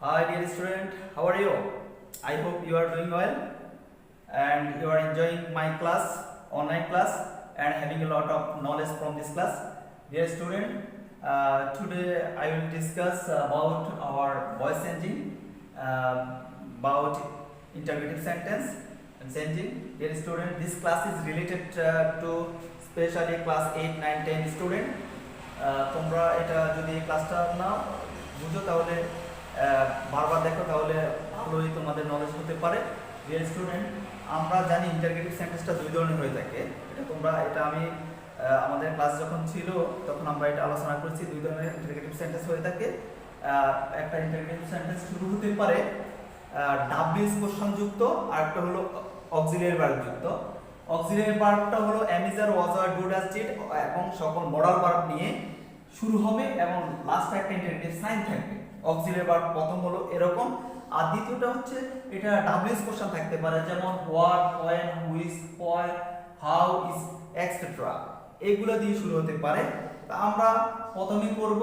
Hi dear student, how are you? I hope you are doing well and you are enjoying my class, online class, and having a lot of knowledge from this class. Dear student, today I will discuss about our voice changing, about interrogative sentence and changing. Dear student, this class is related to especially class 8, 9, 10 student. তোমরা এটা যদি ক্লাসটা না বুঝো তাহলে বারবার দেখো তাহলে ভালোই তোমাদের নলেজ হতে পারে। ডিয়ার স্টুডেন্ট, আমরা জানি ইন্টারগেটিভ সেন্টেন্সটা দুই ধরনের হয়ে থাকে। এটা আমি আমাদের ক্লাস যখন ছিল তখন আমরা এটা আলোচনা করেছি। দুই ধরনের ইন্টারগেটিভ সেন্টেন্স হয়ে থাকে। একটা ইন্টারগেটিভ সেন্টেন্স শুরু হতে পারে ডাব্লিউএস কোশ্চেন যুক্ত, আর একটা হলো অক্সিলিয়ারি ভার্ব যুক্ত। অক্সিলিয়ারি ভার্বটা হলো am, is, are, was, were, do, does, did এবং সকল মডাল ভার্ব নিয়ে শুরু হবে এবং লাস্টে একটা ইন্টারগেটিভ সাইন থাকবে। অক্সিলিয়ারি ভার্ব প্রথম হলো এরকম, আর দ্বিতীয়টা হচ্ছে এটা ডাব্লিউএস কোশ্চেন থাকতে পারে, যেমন what, when, which, why, how, is, etcetera, এগুলো দিয়ে শুরু হতে পারে। তা আমরা প্রথমে করব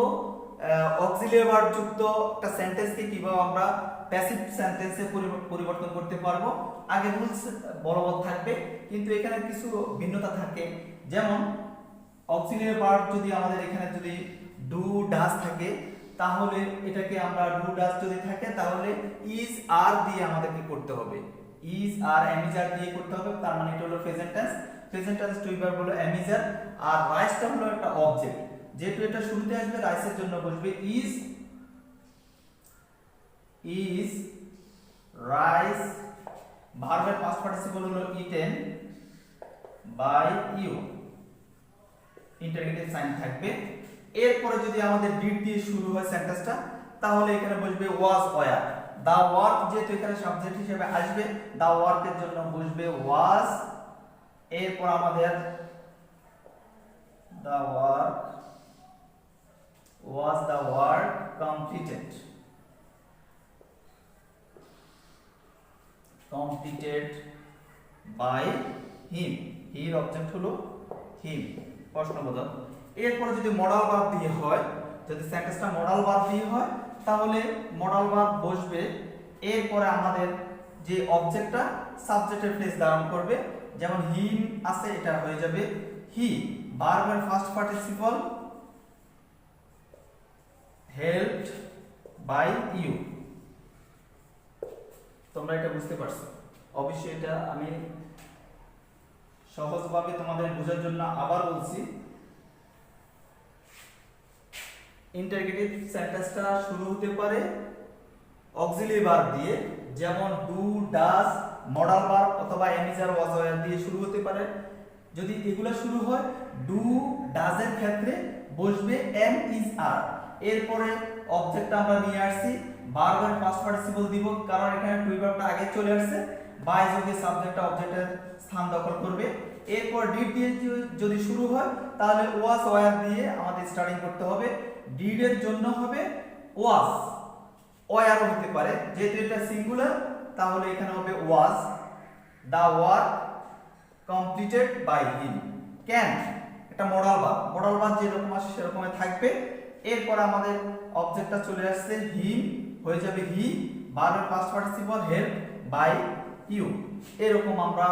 অক্সিলিয়ারি ভার্ব যুক্ত একটা সেন্টেন্সকে কিভাবে আমরা প্যাসিভ সেন্টেন্সে পরিবর্তন করতে পারবো। আগে রুলস বলবৎ থাকবে, কিন্তু এখানে কিছু ভিন্নতা থাকে। যেমন অক্সিলিয়ারি ভার্ব যদি আমাদের এখানে যদি ডু ডাজ থাকে, তাহলে এটাকে আমরা ডু ডাজ যদি থাকে তাহলে ইজ আর দিয়ে আমাদেরকে করতে হবে। ইজ আর am, is, are দিয়ে করতে হবে। তার মানে এটা হলো present tense. Present tends to verb হলো am, is, are, আর রাইসটা হলো একটা অবজেক্ট। যেহেতু এটা শুরুতে আসবে, রাইসের জন্য বসবে ইজ রাইস। ভার্বের পাস্ট পার্টিসিপল হলো eaten by you, interrogative sign থাকবে। এরপরে যদি আমাদের ডিড দিয়ে শুরু হয় সেন্টেন্সটা, তাহলে এখানে বসবে ওয়াজ, ওয়ার। দা ওয়ার্ক যেহেতু এখানে সাবজেক্ট হিসেবে আসবে, দা ওয়ার্কের জন্য বসবে ওয়াজ। এরপর আমাদের the work was the work completed by him, এর অবজেক্ট হলো him, প্রশ্নবোধক। এরপরে যদি মডাল ভার্ব দিয়ে হয়, যদি সেন্টেন্সটা মডাল ভার্ব দিয়ে হয়, তাহলে মডাল ভার্ব বসবে। এরপরে আমাদের যে অবজেক্টটা সাবজেক্টের প্লেস ধারণ করবে, যেমন হিম আছে, এটা হয়ে যাবে হি। ভার্বের first participle helped by you। তোমরা এটা বুঝতে পারছো? অবশ্যই এটা আমি সহজভাবে তোমাদের বোঝার জন্য আবার বলছি। ইন্টারগেটিভ সেন্টেন্সটা শুরু হতে পারে অক্সিলিয়ারি ভার্ব দিয়ে, যেমন ডু ডাজ, মডাল ভার্ব অথবা am, is, are, was, were দিয়ে শুরু হতে পারে। যদি এগুলা শুরু হয়, ডু ডাজের ক্ষেত্রে বসবে am, is, are। এরপরে অবজেক্টটা আমরা নিয়ে আসছি, ভার্বের পাস্ট পার্টিসিপল দিব, কারণ এখানে টু ভার্বটা আগে চলে আসছে। বাই যোগে সাবজেক্টটা অবজেক্টের স্থান দখল করবে। এরপর ডিড দিয়ে যদি শুরু হয়, তাহলে ওয়াজ, ওয়ার দিয়ে আমাদের স্টার্টিং করতে হবে। ডিড এর জন্য হবে ওয়াজ, ওয়ারও হতে পারে। যেহেতু এটা সিঙ্গুলার, তাহলে এখানে হবে was the work completed by him. Can এটা মডাল ভার্ব, মডাল ভার্ব যেরকম আসে সেরকমই থাকবে। এরপর আমাদের অবজেক্টটা চলে আসছে হিম, হয়ে যাবে হি। ভার্বের past participle help by you. এরকম আমরা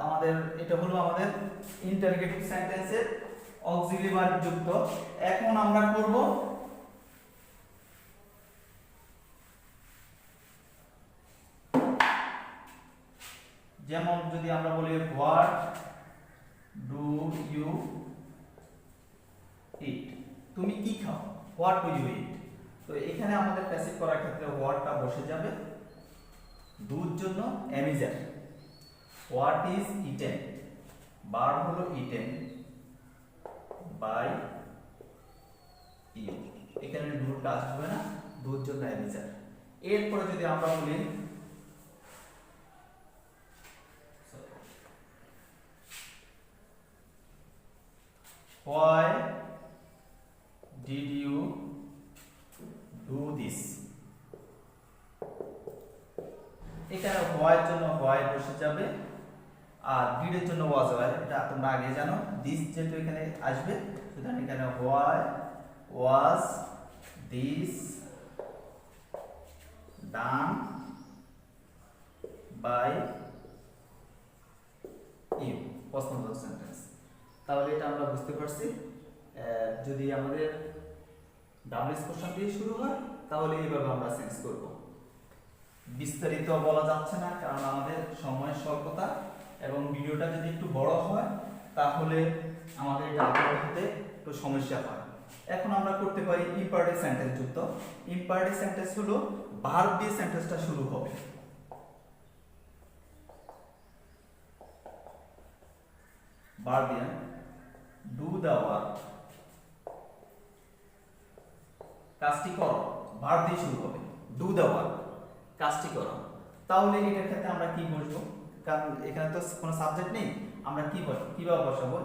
আমাদের এটা হলো আমাদের ইন্টারগেটিভ সেন্টেন্সের অক্সিলিয়ারি ভার্ব যুক্ত। এখন আমরা করব যেমন যদি আমরা বলি হোয়াট ডু ইউ ইট, তুমি কি খাও, হোয়াট ডু ইউ ইট। তো এখানে আমাদের প্যাসিভ করার ক্ষেত্রে হোয়াটটা বসে যাবে, ডুর জন্য am, is, are। What is eaten, verb হলো ইটেন বাই ইউ। এখানে ডুরটা আসবে না, ডুর জন্য am, is, are। এরপরে যদি আমরা বলি why did you do this, এখানে why এর জন্য why বসে যাবে, আর did এর জন্য was, were, এটা তোমরা আগে জানো। this যেহেতু এখানে আসবে, সুতরাং এখানে why was this done by you প্রশ্নবোধক সেন্টেন্স। তাহলে এটা আমরা বুঝতে পারছি যদি আমাদের ডাব্লিউএস কোশ্চেন দিয়ে শুরু হয় তাহলে এইভাবে আমরা চেঞ্জ করব। বিস্তারিত বলা যাচ্ছে না কারণ আমাদের সময়ের স্বল্পতা এবং ভিডিওটা যদি একটু বড় হয় তাহলে আমাদের এটা আপলোড হতে একটু সমস্যা হয়। এখন আমরা করতে পারি ইম্পারেটিভ সেন্টেন্স যুক্ত। ইম্পারেটিভ সেন্টেন্স হলো ভার্ব দিয়ে সেন্টেন্সটা শুরু হবে। ভার্ব দিয়ে ডু দ্য ওয়ার্ক, কাজটি করো, ভার্ব দিয়ে শুরু হবে ডু দ্য ওয়ার্ক, কাজটি করো। তাহলে এটার ক্ষেত্রে আমরা কি বসবো, কারণ এখানে তো কোনো সাবজেক্ট নেই, আমরা কিভাবে বসাবো,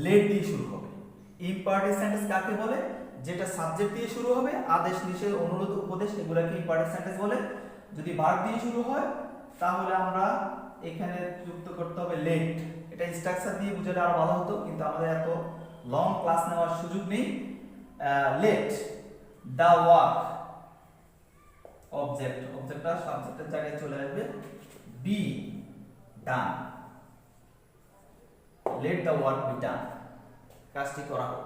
লেট দিয়ে শুরু হবে। ইম্পারেটিভ সেন্টেন্স কাকে বলে, যেটা সাবজেক্ট দিয়ে শুরু হবে, আদেশ নিষেধ অনুরোধ উপদেশ এগুলোকে ইম্পারেটিভ সেন্টেন্স বলে। যদি ভার্ব দিয়ে শুরু হয় তাহলে আমরা এখানে যুক্ত করতে হবে লেট। এটা স্ট্রাকচার দিয়ে বুঝালে আরো ভালো হতো, কিন্তু আমাদের এত লং ক্লাস নেওয়ার সুযোগ নেই। লেট দ্য ওয়ার্ক, অবজেক্টটা সাবজেক্টের জায়গায় চলে আসবে, be done, let the work be done, কাজটি করা হোক।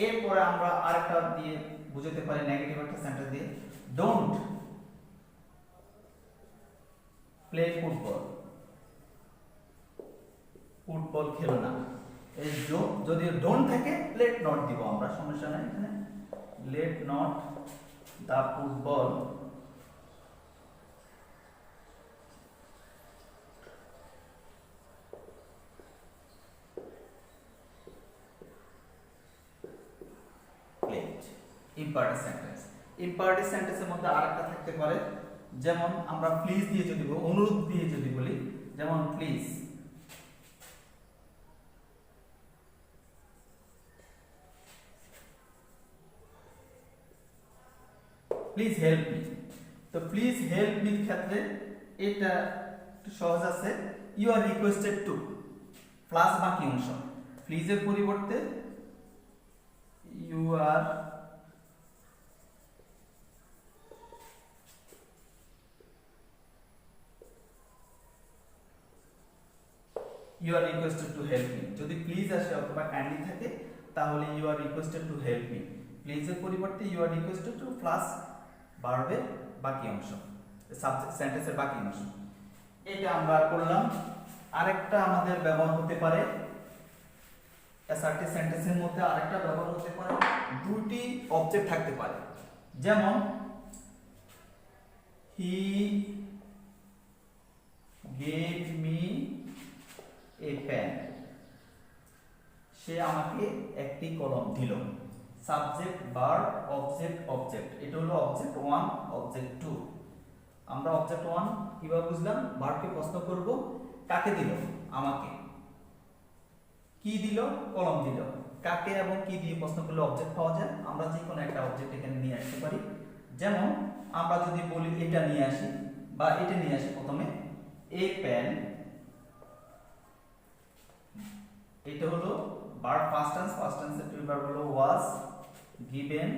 এরপরে আমরা আরেকটা দিয়ে বুঝাতে পারি নেগেটিভ একটা সেন্টেন্স দিয়ে, ডোন্ট প্লে ফুটবল, ফুটবল খেলো না। এই যদি ডোন্ট থাকে লেট নট দিব আমরা, সমস্যা নাই এখানে, let not the football played. Imperative sentence, imperative সেন্টেন্সের মধ্যে আরেকটা থাকতে পারে, যেমন আমরা প্লিজ দিয়ে যদি অনুরোধ দিয়ে যদি বলি, যেমন প্লিজ প্লিজ হেল্প মি। তো প্লিজ হেল্প মি ক্ষেত্রে এটা একটু সহজ আছে, you are requested to plus বাকি অংশ, প্লিজের পরিবর্তে you are requested to help me. যদি প্লিজ আসে অথবা কাইন্ডলি থাকে তাহলে you are requested to help me, প্লিজের পরিবর্তে you are requested to plus ভার্বের বাকি অংশ, সাবজেক্ট সেন্টেন্সের বাকি অংশ। এটা আমরা করলাম। আরেকটা আমাদের ব্যবহার হতে পারে অ্যাসার্টিভ সেন্টেন্সের মধ্যে, আরেকটা ব্যবহার হতে পারে দুটি অবজেক্ট থাকতে পারে, যেমন he gave me a pen, সে আমাকে একটি কলম দিল। সাবজেক্ট ভার্ব অবজেক্ট অবজেক্ট, এটা হলো অবজেক্ট 1 অবজেক্ট 2। আমরা অবজেক্ট 1 কিভাবে বুঝলাম, ভার্বকে প্রশ্ন করব কাকে দিল, আমাকে, কি দিল, কলম দিল। কাকে এবং কি দিয়ে প্রশ্ন করলে অবজেক্ট পাওয়া যায়, আমরা যে কোনো একটা অবজেক্ট এখানে নিয়ে আসতে পারি। যেমন আমরা যদি বলি এটা নিয়ে আসি বা এটা নিয়ে আসি, প্রথমে এ পেন, এটা হলো ভার্ব ফার্স্ট টেন্সের ভার্ব হলো was given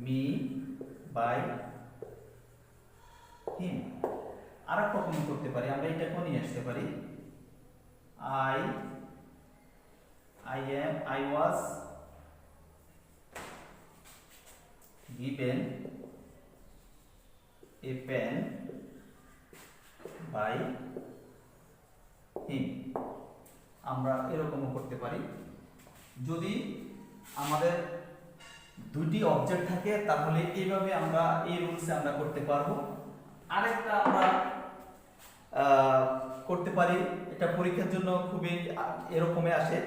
me by him. আরেকটা রকম করতে পারি, আমরা এটাকে নিয়ে আসতে পারি, I was given a pen by him। আমরা এরকমও করতে পারি। যদি আমাদের দুটি অবজেক্ট থাকে তাহলে এইভাবে আমরা এই রুলসে আমরা করতে পারবো। আরেকটা আমরা করতে পারি, এটা পরীক্ষার জন্য খুবই এরকমই আসে,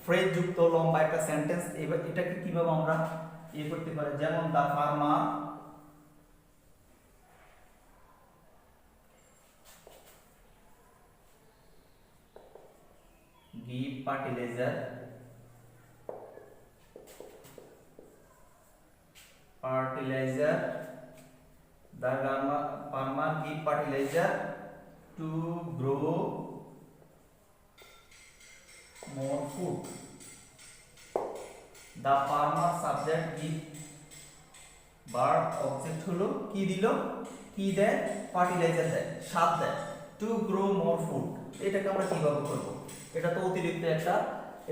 ফ্রেজ যুক্ত লম্বা একটা সেন্টেন্স। এটাকে কিভাবে আমরা করতে পারি, যেমন দা farmer give fertilizer the farmer give fertilizer to grow more food। The farmer subject give verb object হলো কি দিল, কি দেয়, ফার্টিলাইজার দেয়, সার দেয়, টু গ্রো মোর ফুড। এটাকে আমরা কিভাবে করব? এটা তো অতিরিক্ত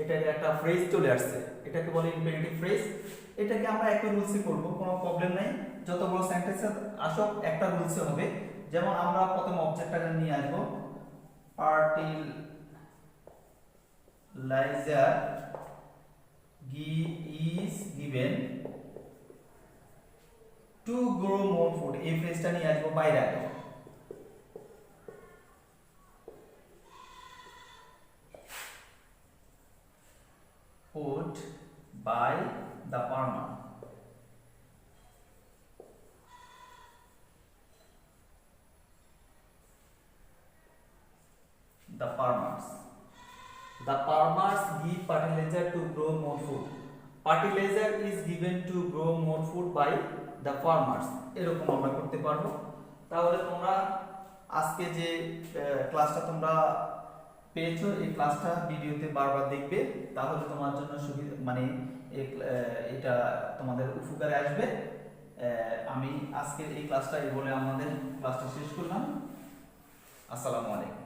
এটাকে একটা ফ্রেজ চলে আসছে, এটাকে বলে ইম্পেরেটিভ ফ্রেজ। এটাকে আমরা একই রুলসে করব, কোনো প্রবলেম নাই। যত বড় সেন্টেন্স আসুক একটা রুলসে হবে। যেমন আমরা প্রথম অবজেক্টটাকে নিয়ে আসবো, fertiliser is given to grow more food। এই ফ্রেজটা নিয়ে আসবো বাইরে আগে। Put by the farmer। The farmers give fertilizer to grow more food। Fertilizer is given to grow more food by the farmers। এরকম আমরা করতে পারবো। তাহলে তোমরা আজকে যে ক্লাসটা তোমরা পেয়েছো, এই ক্লাসটা ভিডিওতে বারবার দেখবে, তাহলে তোমার জন্য সুবিধা, মানে এটা তোমাদের উপকারে আসবে। আমি আজকের এই ক্লাসটা এই বলে আমাদের ক্লাসটা শেষ করলাম। আসসালামু আলাইকুম।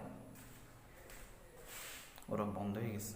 ওরা বন্ধ হয়ে গেছে।